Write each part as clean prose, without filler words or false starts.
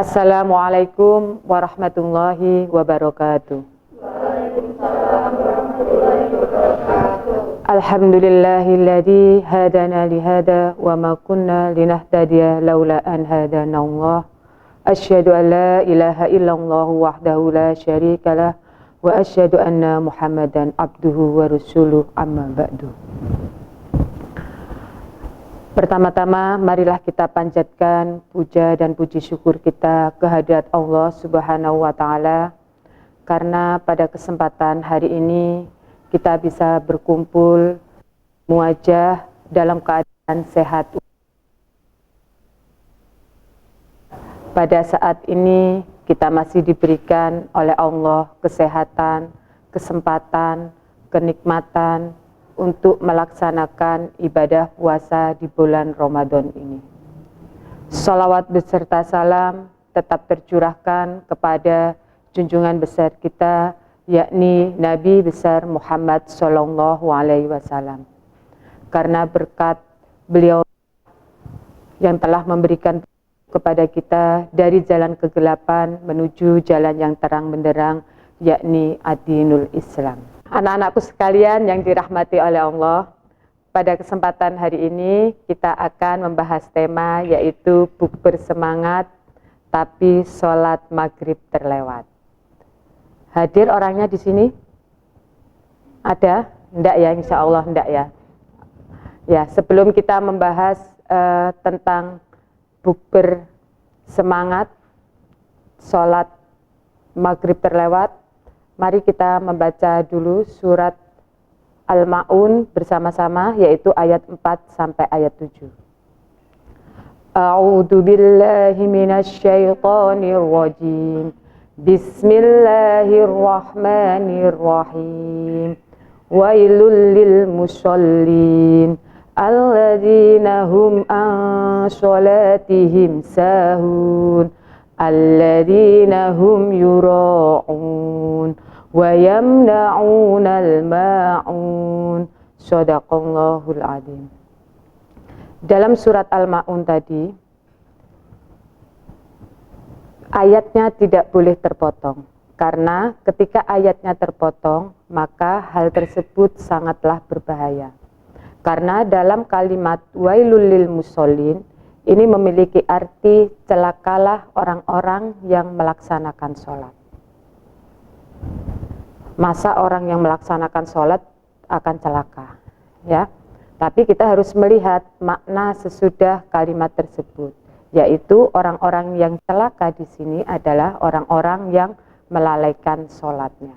Assalamualaikum warahmatullahi wabarakatuh. Alhamdulillahilladzi hadana lihada wa ma kunna linahtadiya laula an hadana Allah. Asyhadu an la ilaha illallah wahdahu la syarikalah wa asyhadu anna Muhammadan abduhu wa rasuluh, amma ba'du. Pertama-tama marilah kita panjatkan puja dan puji syukur kita kehadirat Allah Subhanahu wa taala karena pada kesempatan hari ini kita bisa berkumpul muwajah dalam keadaan sehat. Pada saat ini kita masih diberikan oleh Allah kesehatan, kesempatan, kenikmatan untuk melaksanakan ibadah puasa di bulan Ramadan ini. Shalawat beserta salam tetap tercurahkan kepada junjungan besar kita, yakni Nabi besar Muhammad Sallallahu Alaihi Wasallam. Karena berkat beliau yang telah memberikan kepada kita dari jalan kegelapan menuju jalan yang terang benderang, yakni ad-dinul Islam. Anak-anakku sekalian yang dirahmati oleh Allah, pada kesempatan hari ini kita akan membahas tema yaitu bukber semangat tapi sholat maghrib terlewat. Hadir orangnya di sini? Ada? Enggak ya, insya Allah enggak ya. Ya, sebelum kita membahas tentang bukber semangat sholat maghrib terlewat, mari kita membaca dulu surat Al-Ma'un bersama-sama, yaitu ayat 4 sampai ayat 7. A'udzu billahi minasy syaithanir rajim. Bismillahirrahmanirrahim. Wailul lil musallin alladzina hum an sholatihim sahun alladzina hum yura'un wa yamna'unal ma'un. Shadaqallahul adzim. Dalam surat Al-Ma'un tadi, ayatnya tidak boleh terpotong, karena ketika ayatnya terpotong, maka hal tersebut sangatlah berbahaya. Karena dalam kalimat wailul lil musallin ini memiliki arti celakalah orang-orang yang melaksanakan sholat. Masa orang yang melaksanakan sholat akan celaka, ya? Tapi kita harus melihat makna sesudah kalimat tersebut, yaitu orang-orang yang celaka di sini adalah orang-orang yang melalaikan sholatnya.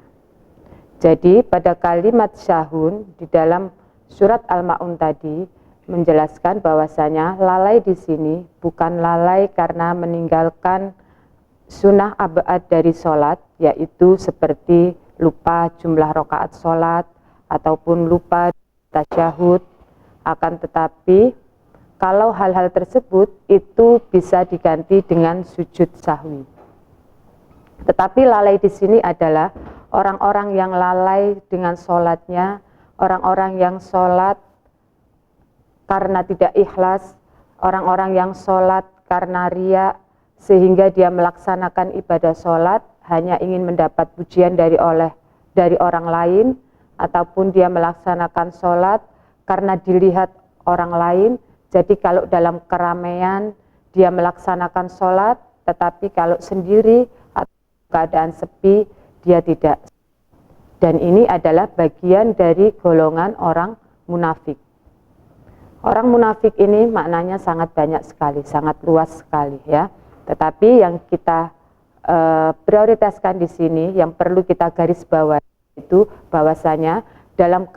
Jadi pada kalimat syahun di dalam surat Al-Ma'un tadi menjelaskan bahwasanya lalai di sini bukan lalai karena meninggalkan sunnah abad dari sholat, yaitu seperti lupa jumlah rakaat sholat ataupun lupa tasyahud. Akan tetapi kalau hal-hal tersebut itu bisa diganti dengan sujud sahwi. Tetapi lalai di sini adalah orang-orang yang lalai dengan sholatnya, orang-orang yang sholat karena tidak ikhlas, orang-orang yang sholat karena riya, sehingga dia melaksanakan ibadah sholat hanya ingin mendapat pujian dari orang lain, ataupun dia melaksanakan sholat karena dilihat orang lain. Jadi kalau dalam keramaian dia melaksanakan sholat, tetapi kalau sendiri atau keadaan sepi dia tidak. Dan ini adalah bagian dari golongan orang munafik. Orang munafik ini maknanya sangat banyak sekali, sangat luas sekali ya. Tetapi yang kita prioritaskan di sini, yang perlu kita garis bawahi itu bahwasanya dalam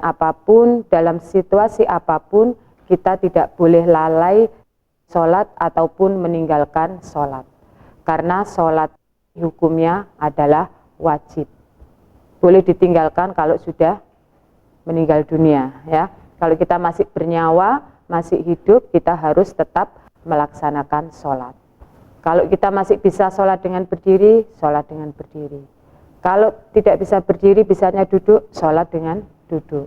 apapun, dalam situasi apapun, kita tidak boleh lalai sholat ataupun meninggalkan sholat. Karena sholat hukumnya adalah wajib. Boleh ditinggalkan kalau sudah meninggal dunia, ya. Kalau kita masih bernyawa, masih hidup, kita harus tetap melaksanakan sholat. Kalau kita masih bisa sholat dengan berdiri, sholat dengan berdiri. Kalau tidak bisa berdiri, bisanya duduk, sholat dengan duduk.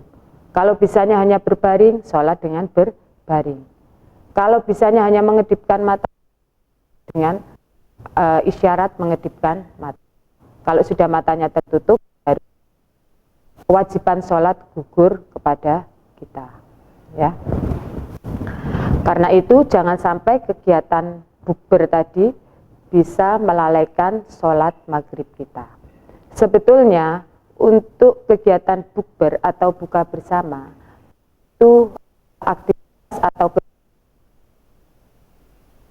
Kalau bisanya hanya berbaring, sholat dengan berbaring. Kalau bisanya hanya mengedipkan mata dengan isyarat mengedipkan mata. Kalau sudah matanya tertutup, kewajiban sholat gugur kepada kita, ya. Karena itu jangan sampai kegiatan bukber tadi bisa melalaikan sholat maghrib kita. Sebetulnya untuk kegiatan bukber atau buka bersama itu aktivitas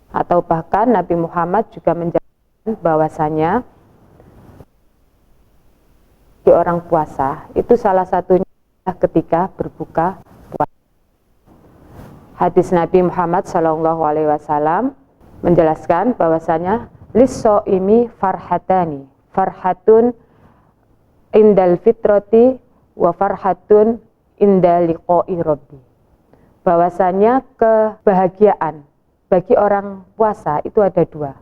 atau bahkan Nabi Muhammad juga menjelaskan bahwasanya di orang puasa itu salah satunya ketika berbuka puasa. Hadis Nabi Muhammad SAW menjelaskan bahwasanya lis-shaimi farhatani, farhatun indal fitrati wa farhatun indal liqa'i rabbi. Bahwasanya kebahagiaan bagi orang puasa itu ada dua.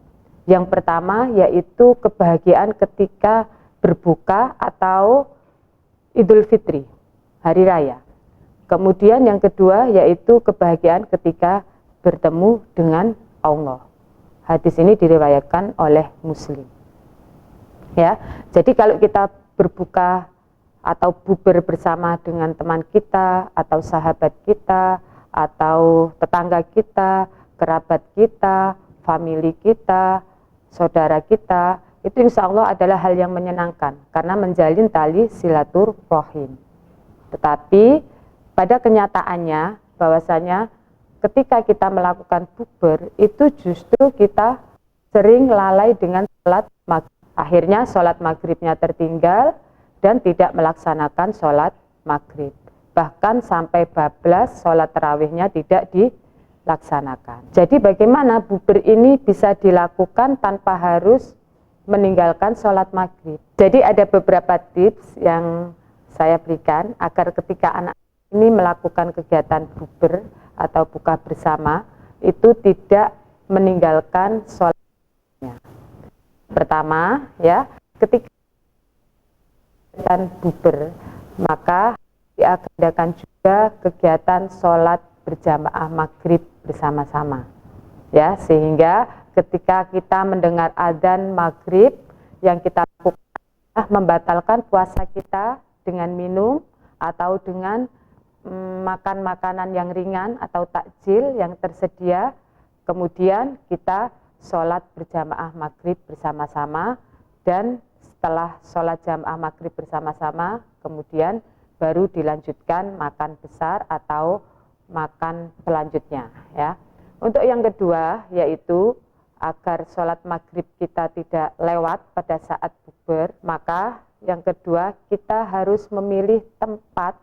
Yang pertama yaitu kebahagiaan ketika berbuka atau Idul Fitri, hari raya. Kemudian yang kedua yaitu kebahagiaan ketika bertemu dengan Allah. Hadis ini diriwayatkan oleh Muslim. Ya, jadi kalau kita berbuka atau bukber bersama dengan teman kita atau sahabat kita atau tetangga kita, kerabat kita, famili kita, saudara kita, itu insya Allah adalah hal yang menyenangkan karena menjalin tali silaturahim. Tetapi pada kenyataannya bahwasanya ketika kita melakukan bukber itu justru kita sering lalai dengan sholat maghrib. Akhirnya sholat maghribnya tertinggal dan tidak melaksanakan sholat maghrib. Bahkan sampai bablas sholat tarawihnya tidak dilaksanakan. Jadi bagaimana bukber ini bisa dilakukan tanpa harus meninggalkan sholat maghrib? Jadi ada beberapa tips yang saya berikan agar ketika anak ini melakukan kegiatan bukber atau buka bersama itu tidak meninggalkan sholatnya. Pertama, ya, ketika kegiatan bukber maka diadakan juga kegiatan sholat berjamaah maghrib bersama-sama, ya, sehingga ketika kita mendengar adzan maghrib yang kita lakukan membatalkan puasa kita dengan minum atau dengan makan makanan yang ringan atau takjil yang tersedia, kemudian kita sholat berjamaah maghrib bersama-sama, dan setelah sholat jamaah maghrib bersama-sama kemudian baru dilanjutkan makan besar atau makan selanjutnya, ya. Untuk yang kedua yaitu agar sholat maghrib kita tidak lewat pada saat bukber, maka yang kedua kita harus memilih tempat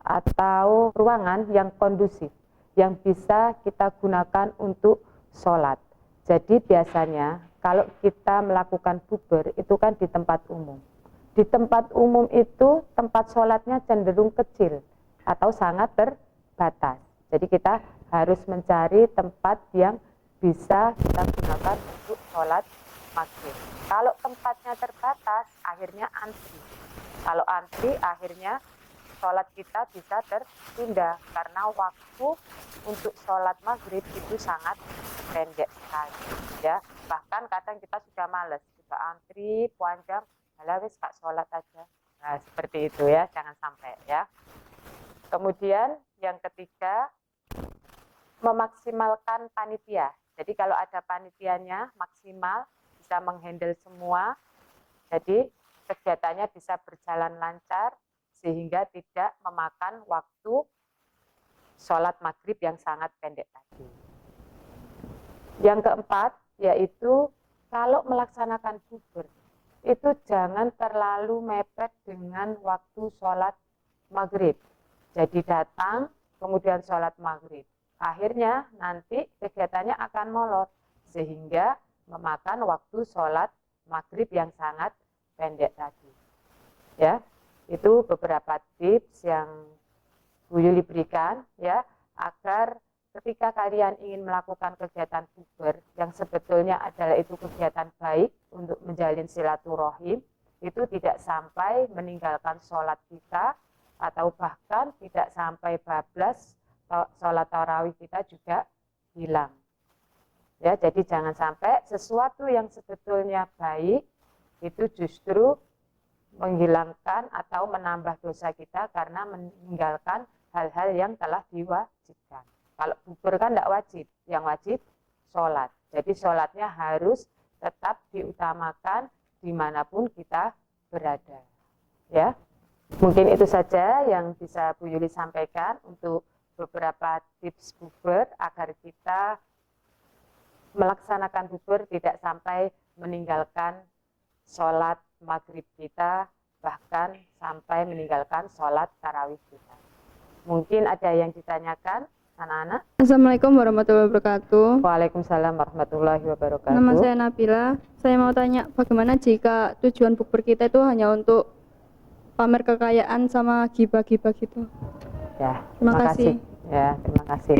atau ruangan yang kondusif yang bisa kita gunakan untuk sholat. Jadi biasanya kalau kita melakukan bukber itu kan di tempat umum. Di tempat umum itu tempat sholatnya cenderung kecil atau sangat terbatas. Jadi kita harus mencari tempat yang bisa kita gunakan untuk sholat maghrib. Kalau tempatnya terbatas, akhirnya antri. Kalau antri, akhirnya sholat kita bisa tertunda karena waktu untuk sholat maghrib itu sangat pendek sekali, ya. Bahkan kadang kita sudah malas, sudah antri panjang, malah wis gak sholat aja. Nah, seperti itu ya, jangan sampai, ya. Kemudian yang ketiga, memaksimalkan panitia. Jadi kalau ada panitianya maksimal, bisa menghandle semua, jadi kegiatannya bisa berjalan lancar sehingga tidak memakan waktu sholat maghrib yang sangat pendek tadi. Yang keempat yaitu kalau melaksanakan bukber itu jangan terlalu mepet dengan waktu sholat maghrib. Jadi datang kemudian sholat maghrib. Akhirnya nanti kegiatannya akan molor sehingga memakan waktu sholat maghrib yang sangat pendek tadi. Ya, itu beberapa tips yang Bu Yuli berikan, ya, agar ketika kalian ingin melakukan kegiatan bukber yang sebetulnya adalah itu kegiatan baik untuk menjalin silaturahim, itu tidak sampai meninggalkan sholat kita atau bahkan tidak sampai bablas sholat tarawih kita juga hilang. Ya, jadi jangan sampai sesuatu yang sebetulnya baik itu justru menghilangkan atau menambah dosa kita karena meninggalkan hal-hal yang telah diwajibkan. Kalau bubur kan tidak wajib, yang wajib sholat. Jadi sholatnya harus tetap diutamakan dimanapun kita berada. Ya, mungkin itu saja yang bisa Bu Yuli sampaikan untuk beberapa tips bubur agar kita melaksanakan bubur tidak sampai meninggalkan sholat maghrib kita, bahkan sampai meninggalkan sholat tarawih kita. Mungkin ada yang ditanyakan, anak-anak? Assalamualaikum warahmatullahi wabarakatuh. Waalaikumsalam warahmatullahi wabarakatuh. Nama saya Nabila. Saya mau tanya, bagaimana jika tujuan bukber kita itu hanya untuk pamer kekayaan sama gibah-gibah gitu? Ya, terima kasih. Ya, terima kasih.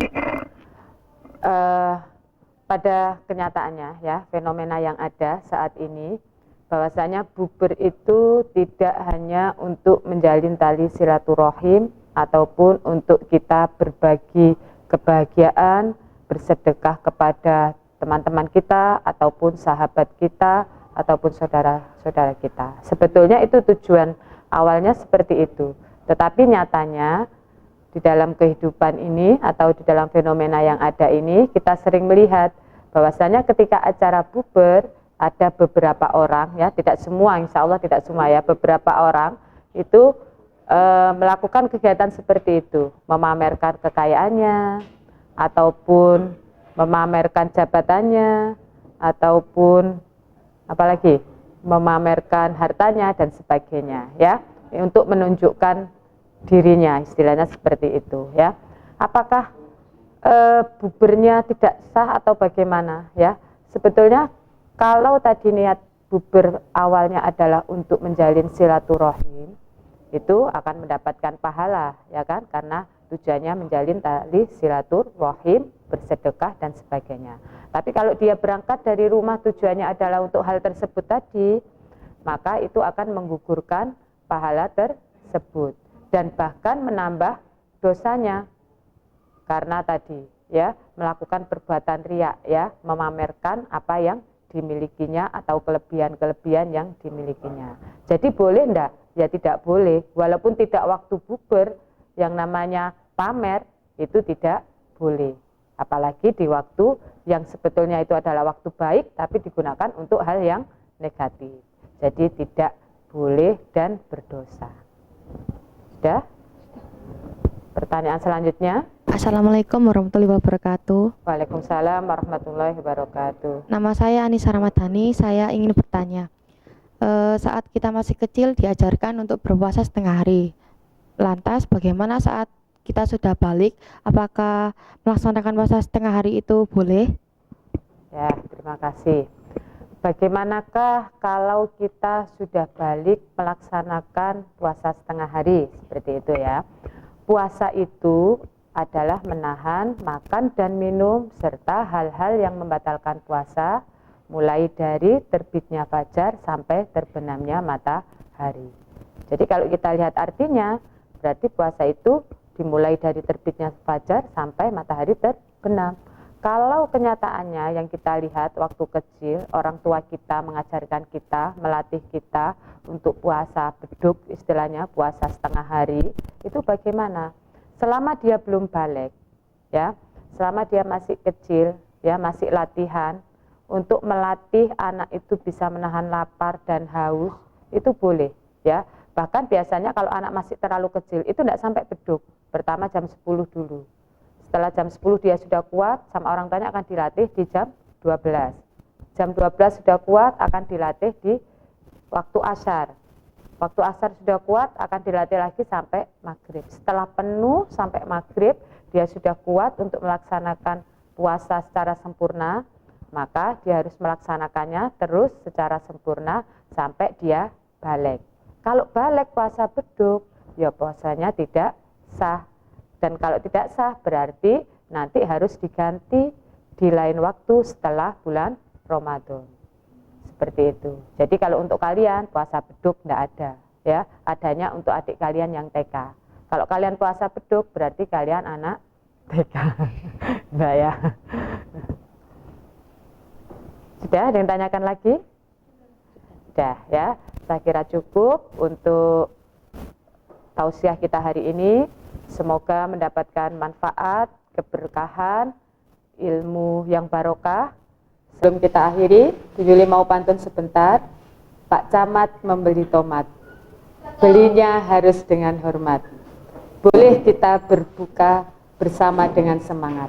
Pada kenyataannya, ya, fenomena yang ada saat ini, bahwasanya bukber itu tidak hanya untuk menjalin tali silaturahim ataupun untuk kita berbagi kebahagiaan, bersedekah kepada teman-teman kita ataupun sahabat kita ataupun saudara-saudara kita. Sebetulnya itu tujuan awalnya seperti itu. Tetapi nyatanya di dalam kehidupan ini atau di dalam fenomena yang ada ini, kita sering melihat bahwasanya ketika acara bukber ada beberapa orang, ya, tidak semua, insya Allah tidak semua, ya, beberapa orang itu melakukan kegiatan seperti itu, memamerkan kekayaannya ataupun memamerkan jabatannya ataupun apalagi memamerkan hartanya dan sebagainya, ya, untuk menunjukkan dirinya, istilahnya seperti itu, ya. Apakah bubernya tidak sah atau bagaimana, ya? Sebetulnya kalau tadi niat buber awalnya adalah untuk menjalin silaturahim, itu akan mendapatkan pahala, ya kan? Karena tujuannya menjalin tali silaturahim, bersedekah dan sebagainya. Tapi kalau dia berangkat dari rumah tujuannya adalah untuk hal tersebut tadi, maka itu akan menggugurkan pahala tersebut dan bahkan menambah dosanya. Karena tadi, ya, melakukan perbuatan riya, ya, memamerkan apa yang dimilikinya atau kelebihan-kelebihan yang dimilikinya. Jadi boleh enggak? Ya tidak boleh. Walaupun tidak waktu bukber, yang namanya pamer itu tidak boleh. Apalagi di waktu yang sebetulnya itu adalah waktu baik tapi digunakan untuk hal yang negatif. Jadi tidak boleh dan berdosa. Sudah? Pertanyaan selanjutnya. Assalamualaikum warahmatullahi wabarakatuh. Waalaikumsalam warahmatullahi wabarakatuh. Nama saya Anissa Ramadhani. Saya ingin bertanya, saat kita masih kecil diajarkan untuk berpuasa setengah hari. Lantas bagaimana saat kita sudah balik? Apakah melaksanakan puasa setengah hari itu boleh? Ya, terima kasih. Bagaimanakah kalau kita sudah balik melaksanakan puasa setengah hari? Seperti itu, ya. Puasa itu adalah menahan makan dan minum serta hal-hal yang membatalkan puasa, mulai dari terbitnya fajar sampai terbenamnya matahari. Jadi kalau kita lihat artinya, berarti puasa itu dimulai dari terbitnya fajar sampai matahari terbenam. Kalau kenyataannya yang kita lihat waktu kecil, orang tua kita mengajarkan kita, melatih kita untuk puasa beduk, istilahnya puasa setengah hari, itu bagaimana? Selama dia belum balik, ya, selama dia masih kecil, ya, masih latihan untuk melatih anak itu bisa menahan lapar dan haus, itu boleh, ya. Bahkan biasanya kalau anak masih terlalu kecil itu tidak sampai beduk, pertama jam 10 dulu. Setelah jam 10 dia sudah kuat, sama orang tuanya akan dilatih di jam 12. Jam 12 sudah kuat, akan dilatih di waktu asar. Waktu asar sudah kuat, akan dilatih lagi sampai maghrib. Setelah penuh sampai maghrib, dia sudah kuat untuk melaksanakan puasa secara sempurna, maka dia harus melaksanakannya terus secara sempurna sampai dia balik. Kalau balik puasa beduk, ya puasanya tidak sah. Dan kalau tidak sah berarti nanti harus diganti di lain waktu setelah bulan Ramadan. Seperti itu. Jadi kalau untuk kalian puasa beduk tidak ada, ya, adanya untuk adik kalian yang TK. Kalau kalian puasa beduk berarti kalian anak TK. Enggak, ya. Sudah, ada yang tanyakan lagi? Sudah ya, saya kira cukup untuk tausiah kita hari ini. Semoga mendapatkan manfaat, keberkahan, ilmu yang barokah. Sebelum kita akhiri, Bu Yuli mau pantun sebentar. Pak Camat membeli tomat, belinya harus dengan hormat. Boleh kita berbuka bersama dengan semangat,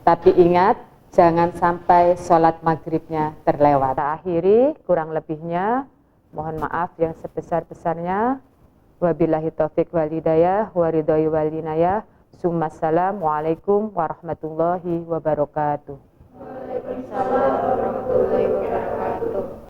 tapi ingat, jangan sampai sholat maghribnya terlewat. Kita akhiri, kurang lebihnya mohon maaf yang sebesar-besarnya. Wabillahi taufiq wal hidayah, waridhoi wal inayah. Summa salam, waalaikum warahmatullahi wabarakatuh. Waalaikumsalam.